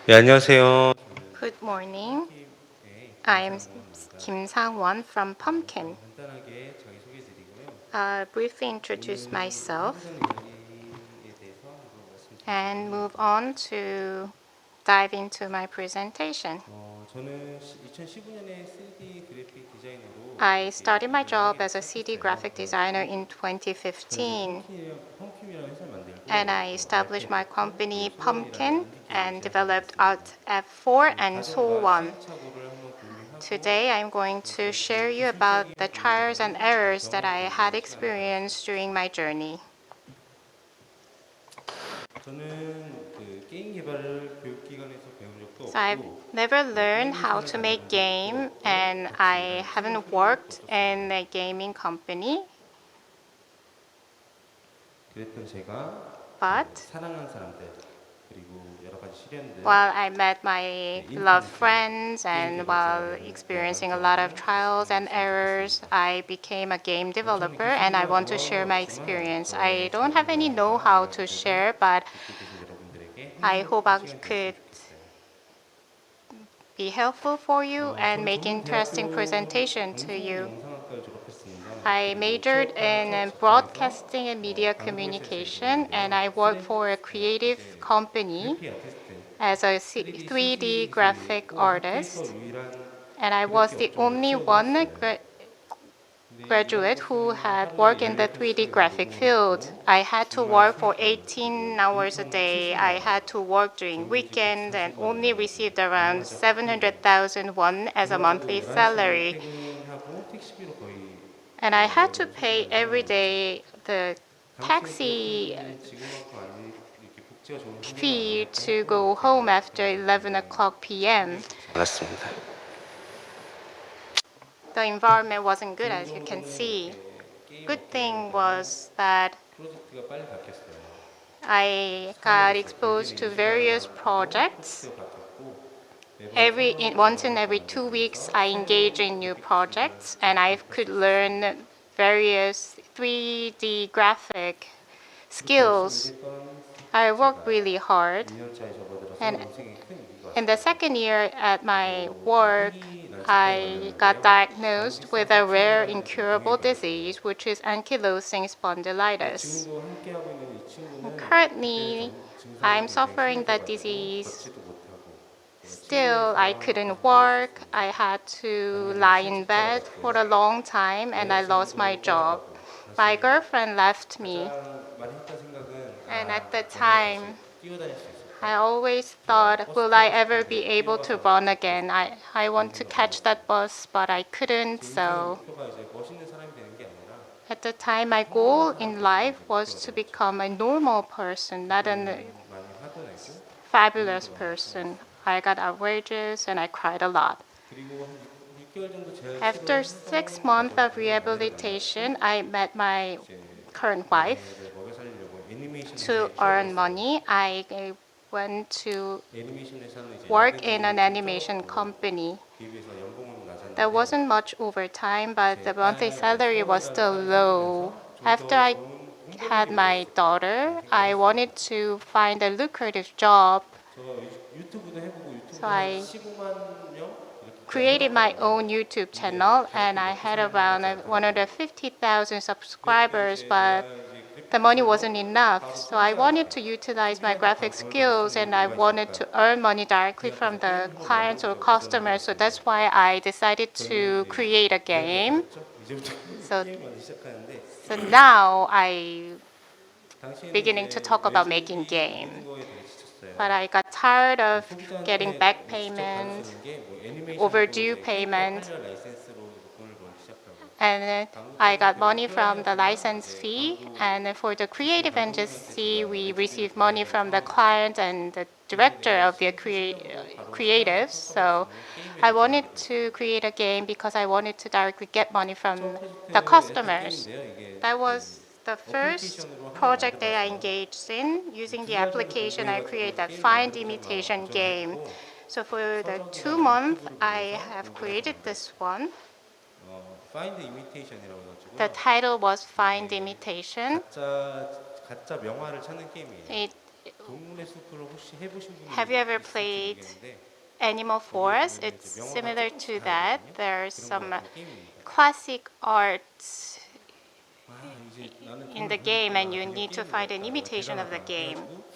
네, 안녕하세요. Good morning. I am Kim Sang-won from Pumpkin. 간단하게 자기소개드리고요. I'll briefly introduce myself 이야기에 대해서 한번 말씀드릴게요. and move on to dive into my presentation. 저는 2015년에 3D 그래픽 디자이너로 I started my job as a CD graphic designer in 2015, 펌킴이라는 회사를 만들고 and I established my company Pumpkin and developed Art F4 and so on. 시행착오를 한번 공유하고 Today I'm going to share you about the trials and errors that I had experienced during my journey. 저는 그 게임 개발을 교육기관에서 배운 적도 So I've 없고 never learned how to make game and I haven't worked in a gaming company, 그랬던 제가 but 사랑하는 사람들 그리고 여러 가지 시련들 while I met my beloved friends and while experiencing a lot of trials and errors, I became a game developer and I want to share my experience. I don't have any know-how to share, but 듣고 계신 여러분들에게 I hope I 시간 could 됐으면 좋겠어요. be helpful for you and make 저는 interesting 전문 presentation 대학교 to you. 방송영상학과를 졸업했습니다. I majored in broadcasting and media communication, and I worked for a creative company 그래픽 아티스트, as a 3D graphic 학교에서 artist. 유일한 And I was the only one graduate who had worked in the 3D graphic field. I had to work for 18 hours a day. I had to work during weekends and only received around 700,000 won as a monthly salary. 퇴근하고 택시비로 거의 And I had to pay every day the taxi 지금만큼 안 이렇게 복지가 좋은 환경은 fee to go home after 11 o'clock p.m. 맞습니다. The environment wasn't good, as you can see. Good thing was that 프로젝트가 빨리 바뀌었어요. I got exposed to various projects. 바뀌었고 Once in every 2 weeks, I engage in new projects, and I could learn various 3D graphic skills. I worked really hard, 2년차에 접어들어서 and 인생의 큰 위기가 in the second year at my work, I got diagnosed with a rare incurable disease, which is ankylosing spondylitis. 지금도 함께하고 있는 이 친구는 Currently, I'm suffering that disease. 걷지도 못하고 Still, I couldn't work. I had to lie in bed for a long time, and I lost my job. My girlfriend left me, 가장 많이 했던 생각은 and at the time, 뛰어다닐 수 있을 I always thought, will I ever be able to run again? I want to catch that bus, but I couldn't, so 목표가 이제 멋있는 사람이 되는 게 아니라 at the time, my goal in life was to become a normal person, not a 많이 화도 내고 fabulous person. I got outrageous and I cried a lot. 그리고 한 6개월 정도 제가 After 6 months of rehabilitation, I met my current wife. 먹여 살리려고 애니메이션 To earn money, I went to 애니메이션 회사는 이제 work in an animation company. 비교해서 연봉은 낮았는데 There wasn't much overtime, but the monthly salary was still low. After I had my daughter, I wanted to find a lucrative job, 저 유튜브도 해보고 유튜브 so I 15만 명 이렇게 created my own YouTube channel, and I had around 150,000 subscribers, but the money wasn't enough. So I wanted to utilize my graphic skills, and I wanted to earn money directly from the clients or customers. So that's why I decided to create a game. 이제부터 So, 게임만 시작하는데 so now I 당시에는 beginning to talk about making game. 거에 되게 지쳤어요. But I got tired of getting back payment, overdue payment, 라이센스로 돈을 벌기 시작하고 and I got money from the license fee. And for the creative agency, we received money from the client and the director of the creatives. So I wanted to create a game because I wanted to directly get money from the customers. That was the first project that I engaged in. Using the application, I created that find imitation game. So for the 2 months, I have created this one. Find Imitation이라고 해가지고 The title was Find Imitation. 가짜 명화를 찾는 게임이에요. It 동물의 숲을 혹시 해보신 분이 Have you ever 있을지 played 모르겠는데 Animal Forest? 보면은 It's 이제 명어가 similar 조금 to 다르거든요. that. There's 그런 some 것 같은 게임입니다. classic arts 아, 이제 나는 in 돈을 the game, and 벌겠구나. you 그냥 need to 게임을 find an 했다. 내가 imitation of the 대단하다. game. 그래가지고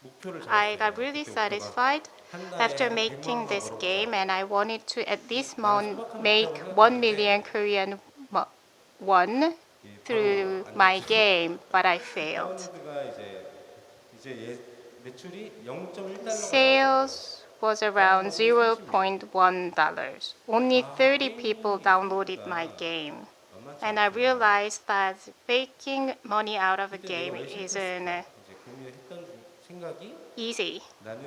목표를 I 잡았어요. got really 그때 목표가 satisfied 한 달에 after 한 100만 making 원만 this 벌어보자. game, and I wanted to at least 나는 소박한 make 목표라고 1 생각했는데 million Korean won 이게 바로 through 안 my 됐죠. game, but I failed. 다운로드가 이제 매출이 0.1달러가 나왔어요. Sales was around $0.1. Only 30 people downloaded my game. And I realized that making money out of a game isn't 이제 고민했던 생각이 easy. 나는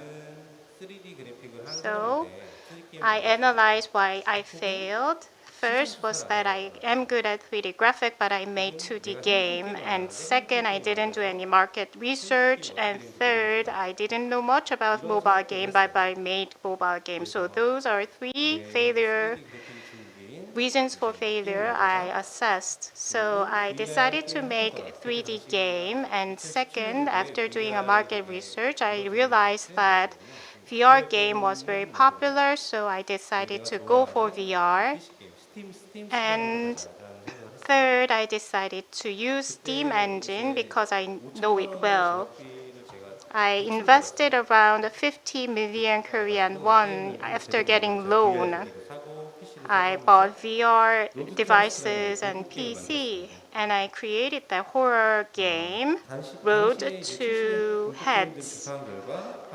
3D 그래픽을 하는 So 사람인데 3D 게임을 I 만들었어. analyzed why I failed. First was that I am good at 3D graphic, but I made 2D game. And second, I didn't do any market research. And third, I didn't know much about mobile game, but I made mobile game. So those are three failure 3D 그래픽이 중국인 reasons for failure I assessed. So I decided to make 3D game. And second, after doing a market research, I realized that VR game was very popular, so I decided to go for VR. And third, I decided to use Steam engine because I know it well. I invested around 50 million Korean won after getting loan. I bought VR devices and PC, and I created the horror game, Road to Heads.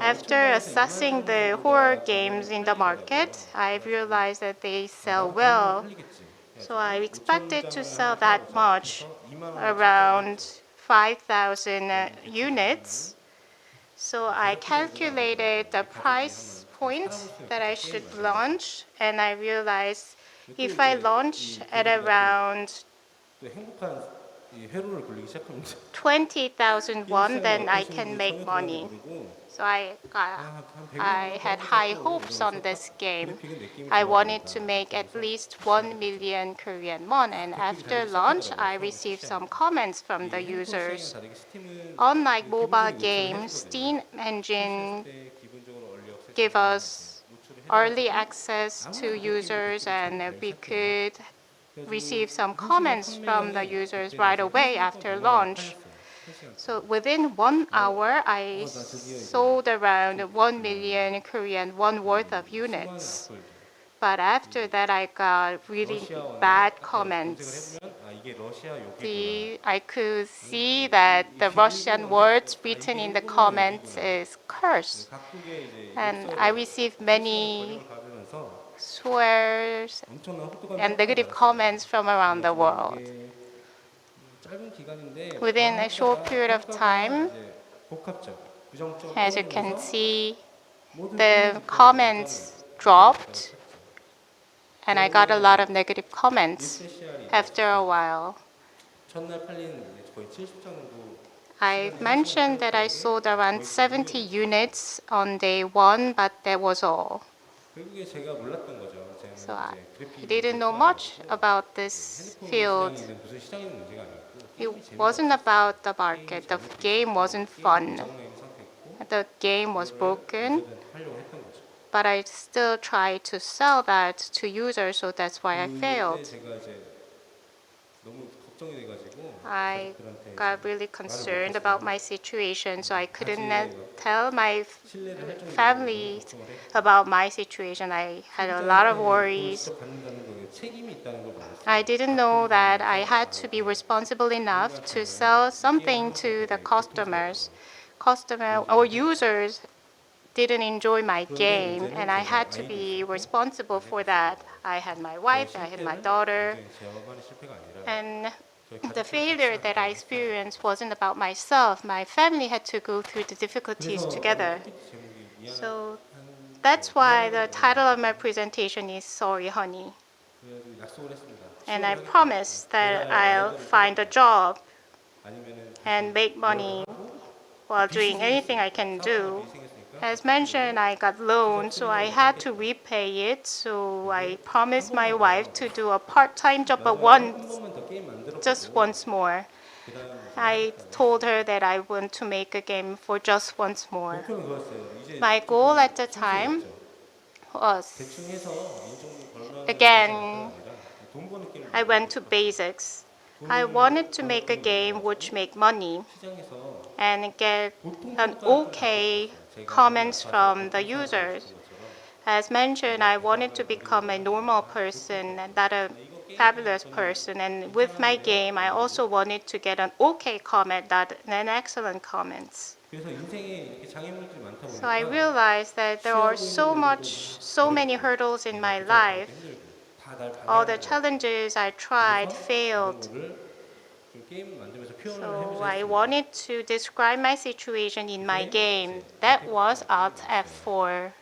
After assessing the horror games in the market, I realized that they sell well. So I expected to sell that much, around 5,000 units. So I calculated the price point that I should launch, and I realized if I launch at around 또 행복한 이 회로를 굴리기 시작합니다. 20,000 won, then I can make money. So I had high hopes on this game. I wanted to make at least 1 million Korean won, and after launch, I received some comments from the users. Unlike mobile games, Steam engine give us early access to users, and we could receive some comments from the users right away after launch. So within 1 hour, I sold around 1 million Korean won worth of units. But after that, I got really bad comments. I could see that the Russian words written in the comments is curse. And I received many swears and negative comments from around the world. Within a short period of time, as you can see, the comments dropped, and I got a lot of negative comments after a while. I mentioned that I sold around 70 units on day 1, but that was all. So I didn't know much about this field. It wasn't about the market. The game wasn't fun. The game was broken, but I still tried to sell that to users, so that's why I failed. I got really concerned about my situation, so I couldn't tell my family about my situation. I had a lot of worries. I didn't know that I had to be responsible enough to sell something to the customers. Users didn't enjoy my game, and I had to be responsible for that. I had my wife, I had my daughter, and the failure that I experienced wasn't about myself. My family had to go through the difficulties together. So that's why the title of my presentation is Sorry, Honey. And I promised that I'll find a job and make money while doing anything I can do. As mentioned, I got loans, so I had to repay it. So I promised my wife to do a part-time job, but just once more. I told her that I want to make a game for just once more. 목표는 그거였어요. 이제 My goal at the time was, 대충 해서 인정도 벌면 again, 돈 버는 게임 I went to basics. I wanted to make a game which make money 시장에서 and get an okay comments from the users. As mentioned, I wanted to become a normal person and not a fabulous person. And with my game, I also wanted to get an okay comment, not an excellent comments. 그래서 인생에 이렇게 장애물들이 많다 보니까 So I realized that there are so many hurdles in my life. 다날 All the challenges I tried failed. 좀 게임 만들면서 표현을 So 해보자 I 했습니다. wanted to describe my situation in my game. That was Alt F4.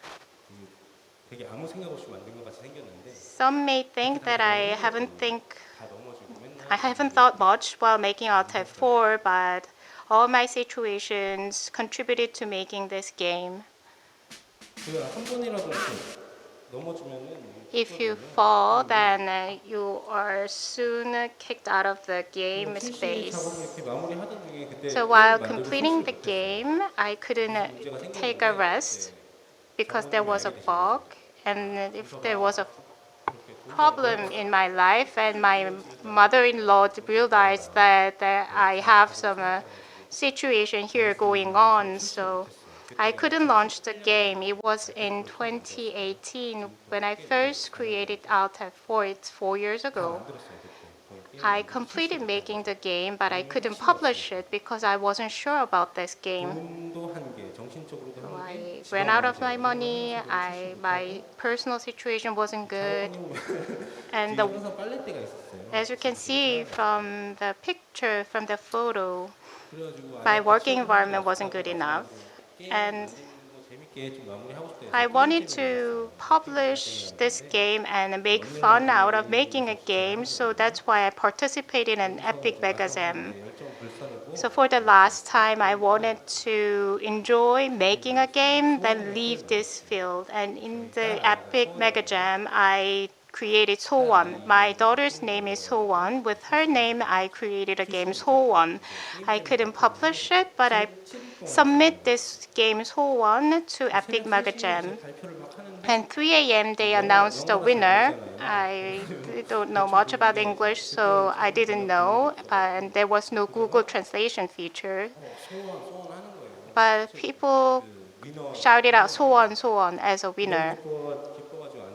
되게 아무 생각 없이 만든 것 같이 생겼는데 Some may think that I haven't 다 넘어지고 맨날 I haven't thought much while making Alt F4, but all my situations contributed to making this game. 그한 번이라도 이렇게 넘어지면은 If you fall, then you are soon kicked out of the game 출시 space. 작업을 이렇게 마무리하던 중에 그때 So while 만들고 completing the 실수를 game, I couldn't take a rest because there was a bug, and if there was a problem in my life, and my mother-in-law realized that I have some situation here going on, so I couldn't launch the game. It was in 2018 when I first created Alt F4. It's 4 years ago. I completed making the game, but I couldn't publish it because I wasn't sure about this game. 돈도 한계, 정신적으로도 So 한계. I ran out of my money. My personal situation wasn't good, and 항상 빨래대가 있었어요. as you can see from the picture, from the photo, 그래가지고 my working environment wasn't good enough, and 재밌게 좀 마무리하고 싶다 해서 I wanted to publish this game and make fun out of making a game, so that's why I participated in Epic Mega Jam. 열정 불사르고 So for the last time, I wanted to enjoy making a game, then leave this field. And in the Epic Mega Jam, I created Sowon. My daughter's name is Sowon. With her name, I created a game Sowon. I couldn't publish it, but I submit this game Sowon to Epic Mega Jam. 발표를 막 하는데 And 3 a.m. they announced the winner. I don't know much about English, so I didn't know. And there was no Google translation feature. 소원하는 거예요. But people 위너 shouted out "소원, 소원" as a winner. 기뻐가지고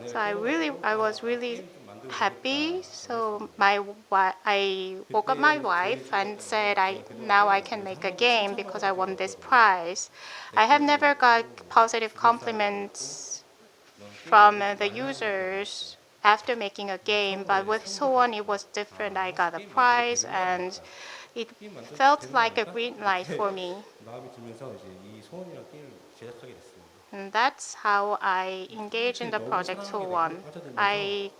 So 아내가 I was really happy. So I woke up my wife and said, now I can make a game because I won this prize. I have never got positive compliments from the users after making a game, but with Soon it was different. I got a prize and it felt like a green light for me. 마음이 들면서 이제 이 소원이랑 게임을 제작하게 됐습니다. And that's how I engaged in the project Soon. I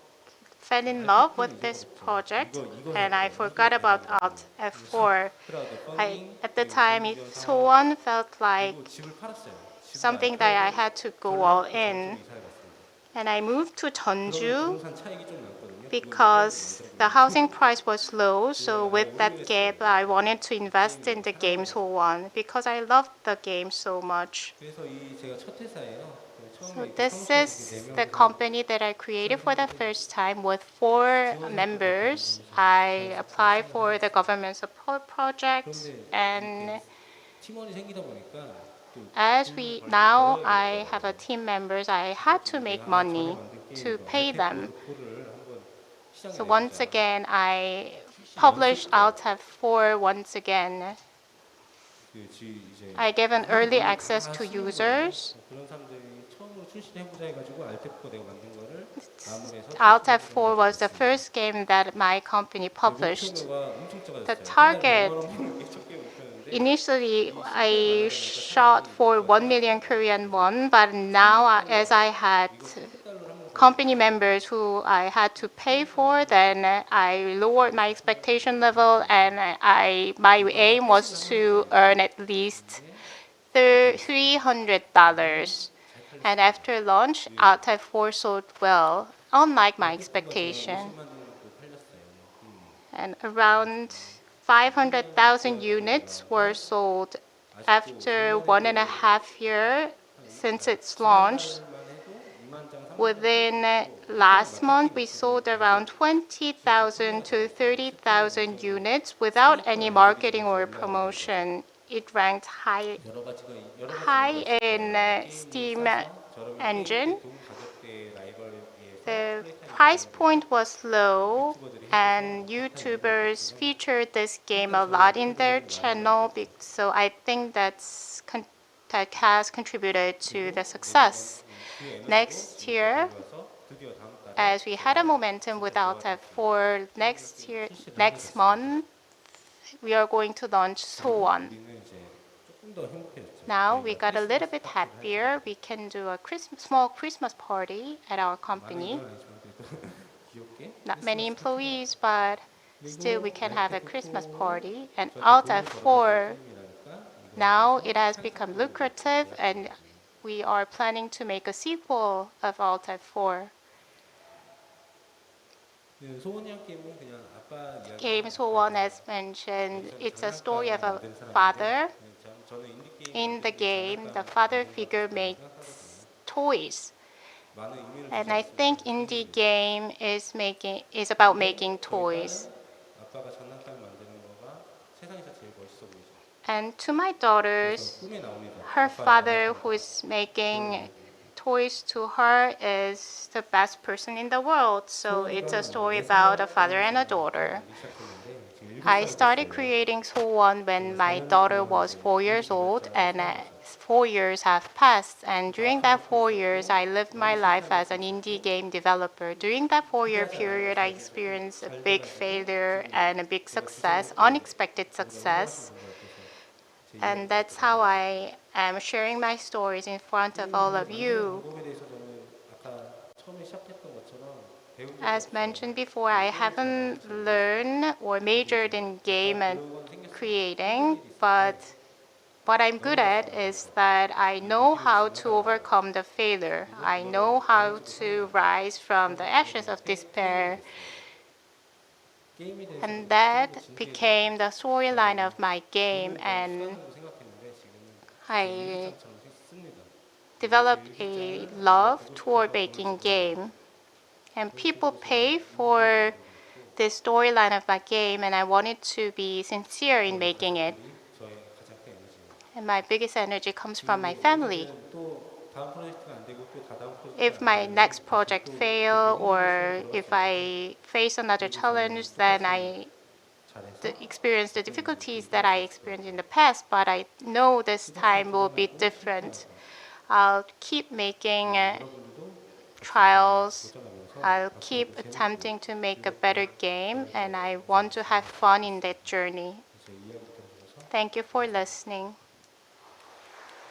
fell in love with this project and I forgot about Alt F4. At the time, Soon felt like 집을 팔았어요. something that I had to go all in. 이사를 갔습니다. And I moved to Jeonju 부동산 차익이 좀 났거든요. because the housing price was low. So with that gap, I wanted to invest in the game Soon because I loved the game so much. 그래서 이 제가 첫 회사예요. So this is the company that I created for the first time with 4 members. I applied for the government support project, and 팀원이 생기다 보니까 as now I have a team members, I had to make money to pay them. So once again, I published Alt F4 once again. I gave an early access to users. 그런 사람들이 처음으로 출시해보자 해가지고 알테포 내가 만든 거를 마무리해서 Alt F4 was the first game that my company published. The target initially I shot for 1 million Korean won, but now as I had company members who I had to pay for, then I lowered my expectation level and my aim was to earn at least $300. And after launch, Alt F4 sold well, unlike my expectation. And around 500,000 units were sold after 1.5 years since its launch. Within last month, we sold around 20,000 to 30,000 units without any marketing or promotion. It ranked high in Steam engine. The price point was low, and YouTubers featured this game a lot in their channel, so I think that has contributed to the success. Next year, as we had a momentum with Alta 4, next month, we are going to launch 소원. Now we got a little bit happier. We can do a small Christmas party at our company. Not many employees, but still we can have a Christmas party. And Alta 4, now it has become lucrative, and we are planning to make a sequel of Alta 4. Game 소원, as mentioned, it's a story of a father. In the game, the father figure makes toys. And I think indie game is about making toys. And to my daughters, her father who is making toys to her is the best person in the world. So it's a story about a father and a daughter. I started creating 소원 when my daughter was 4 years old, and 4 years have passed. And during that 4 years, I lived my life as an indie game developer. During that 4-year period, I experienced a big failure and a big success, unexpected success. And that's how I am sharing my stories in front of all of you. As mentioned before, I haven't learned or majored in game and creating, but what I'm good at is that I know how to overcome the failure. I know how to rise from the ashes of despair. And that became the storyline of my game, and I developed a love toward making game. And people pay for the storyline of my game, and I wanted to be sincere in making it. And my biggest energy comes from my family. If my next project fails, or if I face another challenge, then I experience the difficulties that I experienced in the past, but I know this time will be different. I'll keep making trials. I'll keep attempting to make a better game, and I want to have fun in that journey. Thank you for listening.